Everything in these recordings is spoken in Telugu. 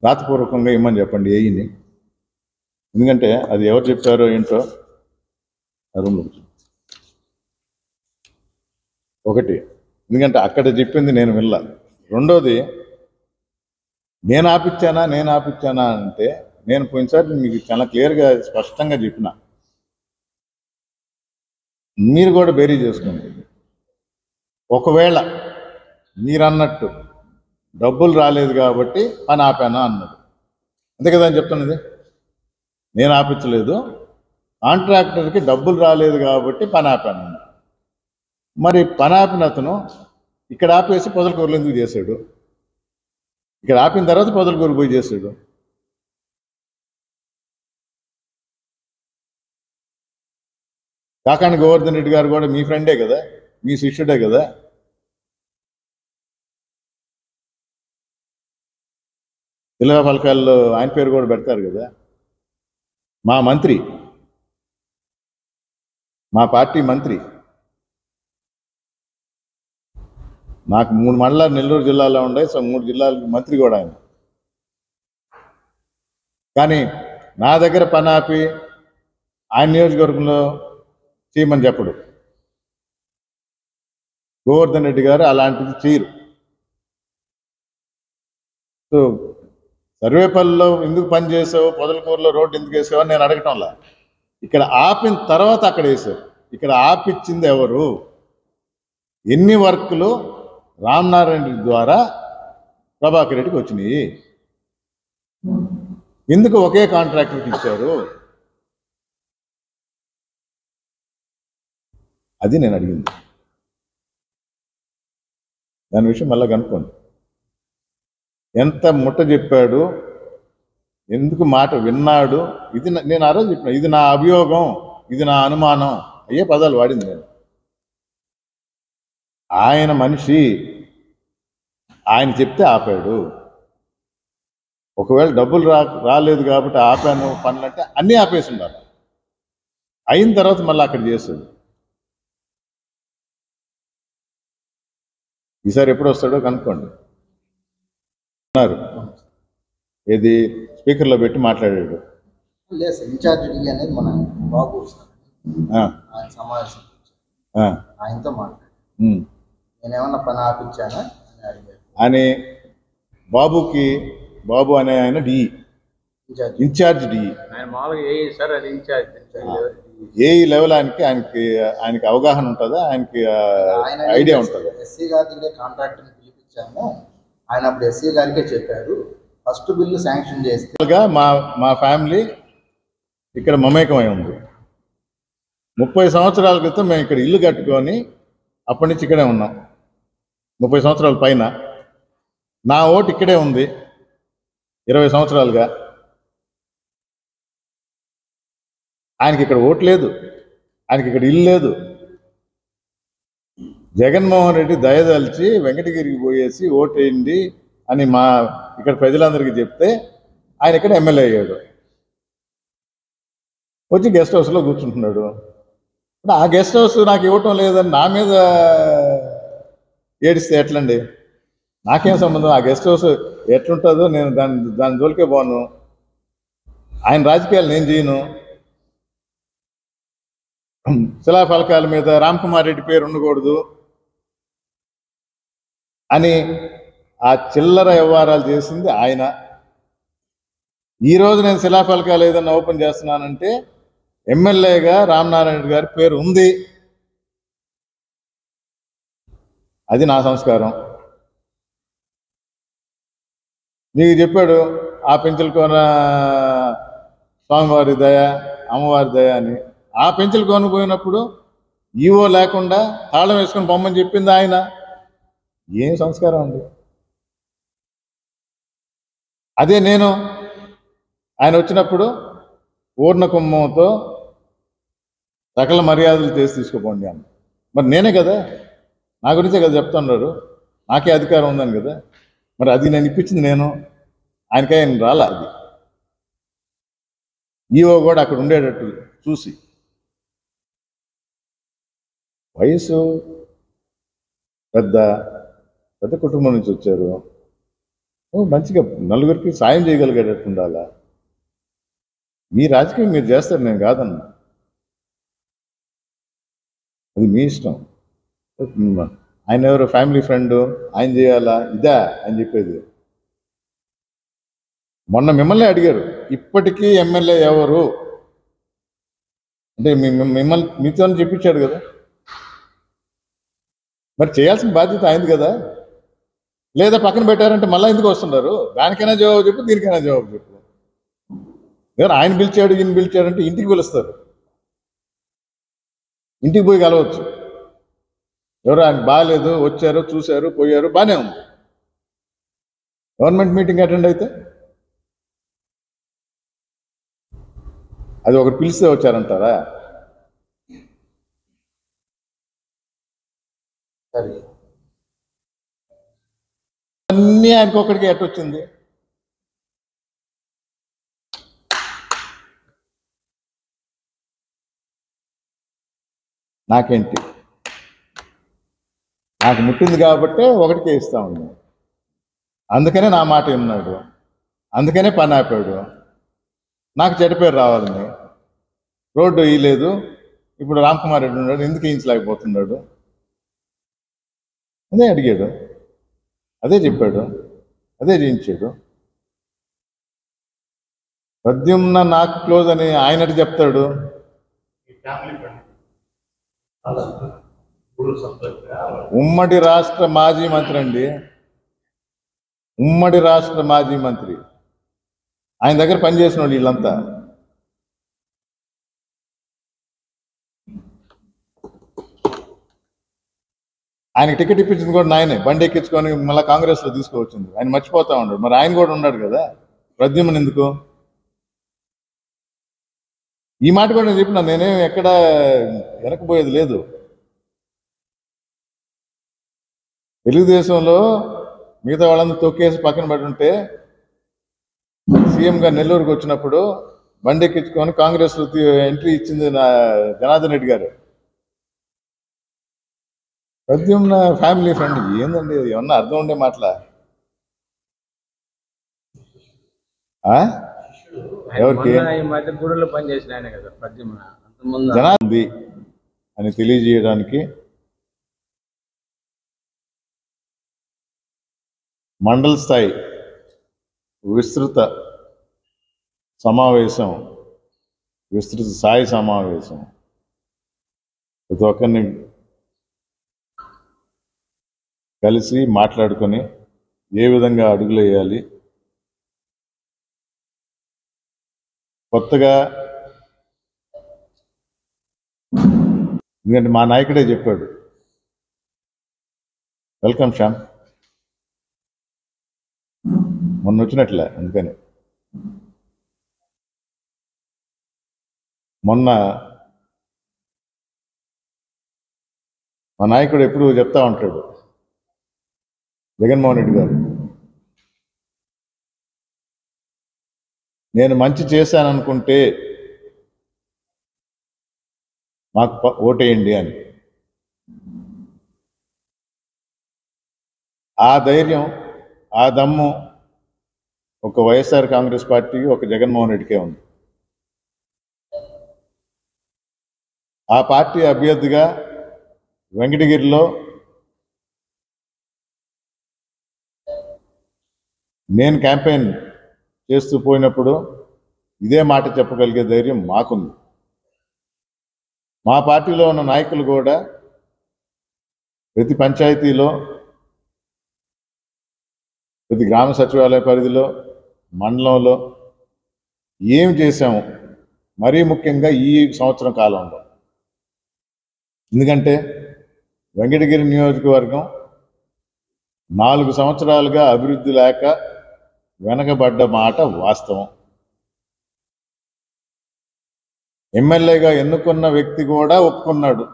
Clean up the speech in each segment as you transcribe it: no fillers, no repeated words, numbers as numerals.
రాతపూర్వకంగా ఇమ్మని చెప్పండి ఏఈని. ఎందుకంటే అది ఎవరు చెప్పారో ఏంటో ఆ రూమ్లో ఒకటి, ఎందుకంటే అక్కడ చెప్పింది నేను వినలా. రెండోది, నేను ఆపిచ్చానా అంటే నేను పోయినసారి మీకు చాలా క్లియర్గా స్పష్టంగా చెప్పిన, మీరు కూడా బేరీ చేసుకోండి. ఒకవేళ మీరన్నట్టు డబ్బులు రాలేదు కాబట్టి పని ఆపానా అన్నాడు, అంతే కదా అని చెప్తున్నది. నేను ఆపించలేదు, కాంట్రాక్టర్కి డబ్బులు రాలేదు కాబట్టి పని ఆపాను. మరి పని ఆపిన అతను ఇక్కడ ఆపేసి పొదలకూరులో ఎందుకు చేశాడు? ఇక్కడ ఆపిన తర్వాత పొదలకూరు పోయి చేశాడు. కాకాని గోవర్ధన్ రెడ్డి గారు కూడా మీ ఫ్రెండే కదా, మీ శిష్యుడే కదా. శిలా ఫలకాల్లో ఆయన పేరు కూడా పెడతారు కదా. మా మంత్రి, మా పార్టీ మంత్రి, నాకు 3 మండలాలు నెల్లూరు జిల్లాలో ఉన్నాయి, సో 3 జిల్లాలకు మంత్రి కూడా ఆయన. కానీ నా దగ్గర పని ఆపి ఆయన నియోజకవర్గంలో చేయమని చెప్పడు. గోవర్ధన్ రెడ్డి గారు అలాంటిది చేయరు. సో సర్వేపల్లిలో ఎందుకు పని చేసావు, పొదలకూరులో రోడ్డు ఎందుకు వేసావు అని నేను అడగటంలా. ఇక్కడ ఆపిన తర్వాత అక్కడ వేశారు. ఇక్కడ ఆపిచ్చింది ఎవరు? ఎన్ని వర్కులు రామనారాయణ రెడ్డి ద్వారా ప్రభాకర్ రెడ్డికి వచ్చినాయి? ఎందుకు ఒకే కాంట్రాక్టర్కి ఇచ్చారు? అది నేను అడిగింది. దాని విషయం మళ్ళీ కనుక్కోండి. ఎంత ముట్ట చెప్పాడు, ఎందుకు మాట విన్నాడు, ఇది నేను ఆ రోజు చెప్పిన, ఇది నా అభియోగం, ఇది నా అనుమానం, అయ్యే పదాలు వాడింది నేను. ఆయన మనిషి, ఆయన చెప్తే ఆపాడు. ఒకవేళ డబ్బులు రాలేదు కాబట్టి ఆపాను పనులంటే అన్నీ ఆపేసి ఉండాలి. అయిన తర్వాత మళ్ళీ అక్కడ చేస్తాడు. ఈసారి ఎప్పుడు వస్తాడో కనుక్కోండి. అన్నారు ఏది స్పీకర్లో పెట్టి మాట్లాడాడు. లేదు ఇన్ఛార్జ్ డి అనేది మన బాబు ఆయన సమావేశం ఆయనతో మాట్లాడాడు. నేనేమన్నా పని ఆపించానా అని అడిగాడు. అని బాబు అనే ఆయన DE, incharge DE. AE level ఆయనకి అవగాహన ఉంటుందా, ఆయనకి ఐడియా ఉంటుందా? ఎస్సీ గారికి కాంట్రాక్టర్ని పిలిపించాము, ఆయన అప్పుడు ఎస్సీ గారికే చెప్పారు ఫస్ట్ బిల్లు శాంక్షన్ చేస్తే. మా ఫ్యామిలీ ఇక్కడ మమేకమై ఉంది. 30 సంవత్సరాల క్రితం మేము ఇక్కడ ఇల్లు కట్టుకొని అప్పటి నుంచి ఇక్కడే ఉన్నాం. 30 సంవత్సరాల పైన నా ఓటు ఇక్కడే ఉంది 20 సంవత్సరాలుగా. ఆయనకి ఇక్కడ ఓటు లేదు, ఆయనకి ఇక్కడ ఇల్లు లేదు. జగన్మోహన్ రెడ్డి దయదలిచి వెంకటగిరికి పోయేసి ఓటేయండి అని ఇక్కడ ప్రజలందరికీ చెప్తే ఆయన ఇక్కడ ఎమ్మెల్యే అయ్యాడు. వచ్చి గెస్ట్ హౌస్లో కూర్చుంటున్నాడు. ఆ గెస్ట్ హౌస్ నాకు ఇవ్వటం లేదని నా మీద ఏడిస్తే ఎట్లండి? నాకేం సంబంధం? ఆ గెస్ట్ హౌస్ ఎట్లుంటుందో నేను దాని జోలికే పోను. ఆయన రాజకీయాలు నేను చేయను. శిలాఫలకాల మీద రామ్కుమార్ రెడ్డి పేరు ఉండకూడదు అని ఆ చిల్లర వ్యవహారాలు చేసింది ఆయన. ఈరోజు నేను శిలాఫలకాలు ఏదన్నా ఓపెన్ చేస్తున్నానంటే ఎమ్మెల్యేగా రామనారాయణ రెడ్డి గారి పేరు ఉంది. అది నా సంస్కారం. నీకు చెప్పాడు ఆ పెంచలకోన స్వామివారి దయ, అమ్మవారి దయ అని. ఆ పెంచలకోన పోయినప్పుడు ఈవో లేకుండా తాళం వేసుకొని బొమ్మని చెప్పింది ఆయన. ఏం సంస్కారం అండి? అదే నేను ఆయన వచ్చినప్పుడు పూర్ణ కుంభంతో సకల మర్యాదలు చేసి తీసుకుపోండి అన్న. మరి నేనే కదా, నా గురించే కదా చెప్తున్నారు, నాకే అధికారం ఉందని కదా. మరి అది నేను ఇప్పించింది నేను, ఆయనకే ఆయన రాలా. అది ఈవో కూడా అక్కడ ఉండేటట్టు చూసి. వయసు పెద్ద కుటుంబం నుంచి వచ్చారు. మంచిగా నలుగురికి సాయం చేయగలిగేటట్టు ఉండాలా. మీ రాజకీయం మీరు చేస్తారు, నేను కాదన్నా, అది మీ ఇష్టం. ఆయన ఎవరు ఫ్యామిలీ ఫ్రెండ్, ఆయన చేయాలా ఇదా అని చెప్పేది. మొన్న మిమ్మల్ని అడిగారు, ఇప్పటికీ ఎమ్మెల్యే ఎవరు అంటే మిమ్మల్ని మీతో చెప్పించాడు కదా, మరి చేయాల్సిన బాధ్యత ఆయనది కదా. లేదా పక్కన పెట్టారంటే మళ్ళీ ఎందుకు వస్తున్నారు? దానికైనా జవాబు చెప్పు, దీనికైనా జవాబు చెప్పు. ఎవరు ఆయన పిలిచాడు ఈయన పిలిచాడంటే ఇంటికి పిలుస్తారు, ఇంటికి పోయి కలవచ్చు. ఎవరు ఆయన బాగాలేదు, వచ్చారు చూశారు పోయారు, బాగానే ఉంది. గవర్నమెంట్ మీటింగ్ అటెండ్ అయితే అది ఒకటి పిలిస్తే వచ్చారంటారా? సరే, అన్నీ ఆయనకు ఒక్కడికి ఎట్టొచ్చింది? నాకేంటి, నాకు ముట్టింది కాబట్టే ఒకటికే ఇస్తా ఉన్నాను. అందుకనే నా మాట విన్నాడు, అందుకనే పని ఆపాడు. నాకు చెడ్డ పేరు రావాలని రోడ్డు వేయలేదు. ఇప్పుడు రామ్కుమార్ రెడ్డి ఉన్నాడు, ఎందుకు వేయించలేకపోతున్నాడు? అదే అడిగాడు, అదే చెప్పాడు, అదే చేయించాడు. ప్రద్యుమ్న నాకు క్లోజ్ అని ఆయనటి చెప్తాడు. ఉమ్మడి రాష్ట్ర మాజీ మంత్రి అండి, ఉమ్మడి రాష్ట్ర మాజీ మంత్రి. ఆయన దగ్గర పనిచేసిన వాళ్ళు వీళ్ళంతా. ఆయనకి టికెట్ ఇప్పించింది కూడా నాయనే, బండి ఎక్కించుకొని మళ్ళీ కాంగ్రెస్లో తీసుకువచ్చింది. ఆయన మర్చిపోతా ఉన్నాడు, మరి ఆయన కూడా ఉన్నాడు కదా. ప్రద్యుమ్న ఎందుకు? ఈ మాట కూడా నేను చెప్పిన, నేనేం ఎక్కడ వెనకపోయేది లేదు. తెలుగుదేశంలో మిగతా వాళ్ళందరూ తొక్కేసి పక్కన పడుంటే సీఎంగా నెల్లూరుకు వచ్చినప్పుడు బండి ఎక్కించుకొని కాంగ్రెస్లో ఎంట్రీ ఇచ్చింది నా జనార్దన్ రెడ్డి గారు. ప్రద్యుమ్న ఫ్యామిలీ ఫ్రెండ్ ఏందండి, ఏమన్నా అర్థం ఉండే మాటలా? ఎవరికి జనాది అని తెలియజేయడానికి మండల స్థాయి విస్తృత సమావేశం, విస్తృత స్థాయి సమావేశం, ప్రతి ఒక్కరిని కలిసి మాట్లాడుకొని ఏ విధంగా అడుగులు వేయాలి. కొత్తగా, ఎందుకంటే మా నాయకుడే చెప్పాడు, వెల్కమ్ శ్యామ్, మొన్న వచ్చినట్లే. అందుకని మొన్న మా నాయకుడు ఎప్పుడు చెప్తా ఉంటాడు, జగన్మోహన్ రెడ్డి గారు, నేను మంచి చేశాననుకుంటే మాకు ఓటేయండి అని. ఆ ధైర్యం, ఆ దమ్ము ఒక వైఎస్ఆర్ కాంగ్రెస్ పార్టీ, ఒక జగన్మోహన్ రెడ్డికే ఉంది. ఆ పార్టీ అభ్యర్థిగా వెంకటగిరిలో నేను క్యాంపెయిన్ చేస్తూ పోయినప్పుడు ఇదే మాట చెప్పగలిగే ధైర్యం మాకుంది. మా పార్టీలో ఉన్న నాయకులు కూడా ప్రతి పంచాయతీలో, ప్రతి గ్రామ సచివాలయ పరిధిలో, మండలంలో ఏం చేశాము, మరీ ముఖ్యంగా ఈ సంవత్సరం కాలంలో. ఎందుకంటే వెంకటగిరి నియోజకవర్గం 4 సంవత్సరాలుగా అభివృద్ధి లేక వెనకబడ్డ మాట వాస్తవం. ఎమ్మెల్యేగా ఎన్నుకున్న వ్యక్తి కూడా ఒప్పుకున్నాడు.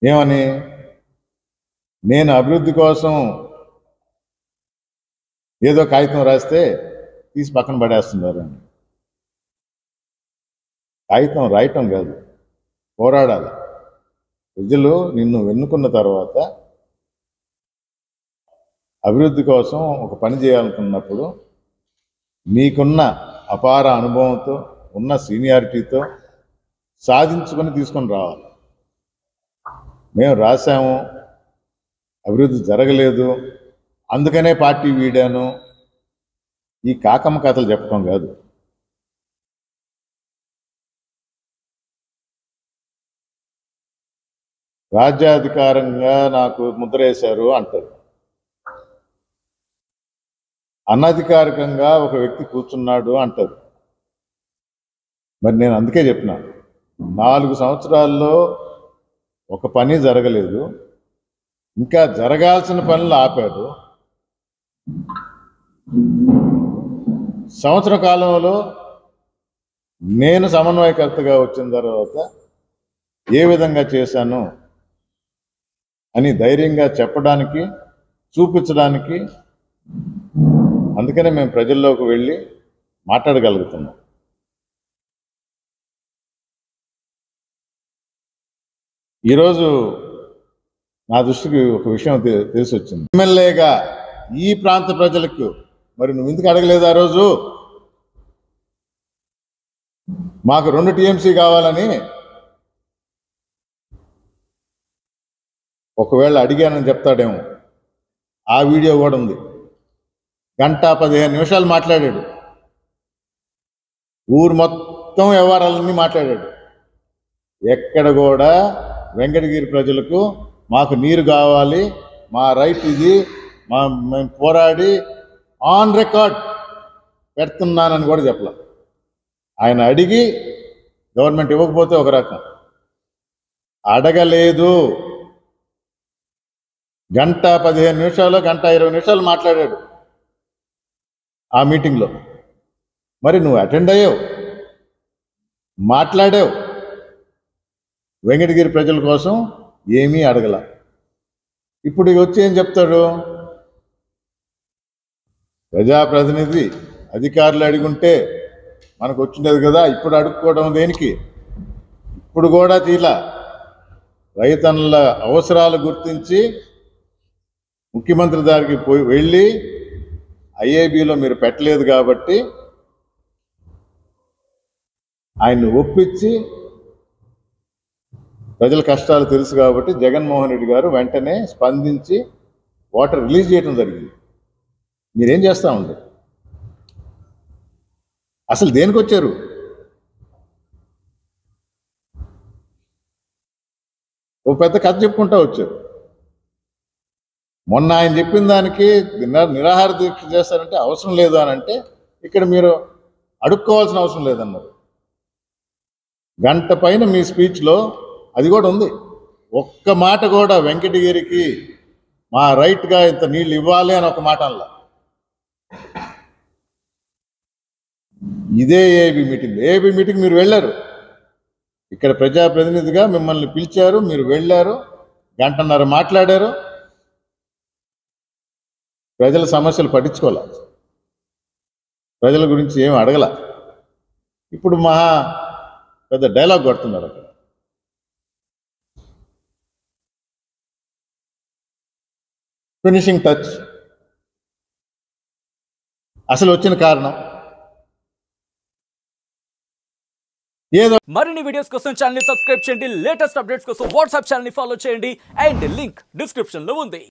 ఏమని? నేను అభివృద్ధి కోసం ఏదో కాగితం రాస్తే తీసి పక్కన పడేస్తున్నారు అని. కాగితం రాయటం కాదు, పోరాడాలి. ప్రజలు నిన్ను ఎన్నుకున్న తర్వాత అభివృద్ధి కోసం ఒక పని చేయాలనుకున్నప్పుడు మీకున్న అపార అనుభవంతో ఉన్న సీనియారిటీతో సాధించుకొని తీసుకొని రావాలి. మేము రాసాము, అభివృద్ధి జరగలేదు, అందుకనే పార్టీ వీడాను, ఈ కాకమ్మ కథలు చెప్పడం కాదు. రాజ్యాధికారంగా నాకు ముద్ర వేశారు అంటారు. అనధికారికంగా ఒక వ్యక్తి కూర్చున్నాడు అంటారు. మరి నేను అందుకే చెప్పిన 4 సంవత్సరాల్లో ఒక పని జరగలేదు, ఇంకా జరగాల్సిన పనులు ఆపారు. సంవత్సర కాలంలో నేను సమన్వయకర్తగా వచ్చిన తర్వాత ఏ విధంగా చేశాను అని ధైర్యంగా చెప్పడానికి, చూపించడానికి, అందుకనే మేము ప్రజల్లోకి వెళ్ళి మాట్లాడగలుగుతున్నాం. ఈరోజు నా దృష్టికి ఒక విషయం తెలిసి వచ్చింది. ఎమ్మెల్యేగా ఈ ప్రాంత ప్రజలకు మరి నువ్వు ఎందుకు అడగలేదు ఆ రోజు? మాకు 2 టీఎంసీ కావాలని ఒకవేళ అడిగానని చెప్తాడేమో. ఆ వీడియో కూడా ఉంది. 1:15 మాట్లాడాడు. ఊరు మొత్తం వ్యవహారాలన్నీ మాట్లాడాడు. ఎక్కడ కూడా వెంకటగిరి ప్రజలకు మాకు నీరు కావాలి, మా రైట్ ఇది, మేము పోరాడి ఆన్ రికార్డ్ పెడుతున్నానని కూడా చెప్పలే. ఆయన అడిగి గవర్నమెంట్ ఇవ్వకపోతే ఒక రకం, అడగలేదు. 1:15 1:20 మాట్లాడాడు ఆ మీటింగ్లో. మరి నువ్వు అటెండ్ అయ్యావు, మాట్లాడావు, వెంకటగిరి ప్రజల కోసం ఏమీ అడగల. ఇప్పుడు వచ్చి ఏం చెప్తాడు? ప్రజాప్రతినిధి అధికారులు అడిగుంటే మనకు వచ్చిండేది కదా, ఇప్పుడు అడుక్కోవడం దేనికి? ఇప్పుడు కూడా తీలా. రైతన్నుల అవసరాలు గుర్తించి ముఖ్యమంత్రి దగ్గరికి వెళ్ళి ఐఏబీలో మీరు పెట్టలేదు కాబట్టి ఆయన్ని ఒప్పించి, ప్రజల కష్టాలు తెలుసు కాబట్టి జగన్మోహన్ రెడ్డి గారు వెంటనే స్పందించి వాటర్ రిలీజ్ చేయడం జరిగింది. మీరేం చేస్తూ ఉంటారు? అసలు దేనికి వచ్చారు? ఓ పెద్ద కథ చెప్పుకుంటా వచ్చారు. మొన్న ఆయన చెప్పిన దానికి నిరాహార దీక్ష చేస్తారంటే అవసరం లేదు అని అంటే, ఇక్కడ మీరు అడుక్కోవాల్సిన అవసరం లేదన్నారు. 1 గంట పైన మీ స్పీచ్లో అది కూడా ఉంది. ఒక్క మాట కూడా వెంకటగిరికి మా రైట్గా ఇంత నీళ్ళు ఇవ్వాలి అని ఒక మాట అనలా. ఇదే ఏబీ మీటింగ్ మీరు వెళ్ళారు. ఇక్కడ ప్రజాప్రతినిధిగా మిమ్మల్ని పిలిచారు, మీరు వెళ్ళారు, 1.5 గంటలు మాట్లాడారు. ప్రజల సమస్యలు పట్టించుకోలే, ప్రజల గురించి ఏం అడగల. ఇప్పుడు మహా పెద్ద డైలాగ్ కొడుతున్నారు అక్కడ. Finishing touch. అసలు వచ్చిన కారణం ఏదో. మరిన్ని వీడియోస్ కోసం ఛానల్ ని సబ్స్క్రైబ్ చేయండి. లేటెస్ట్ అప్డేట్స్ కోసం వాట్సాప్ ఛానల్ ని ఫాలో చేయండి. అండ్ లింక్ డిస్క్రిప్షన్ లో ఉంది.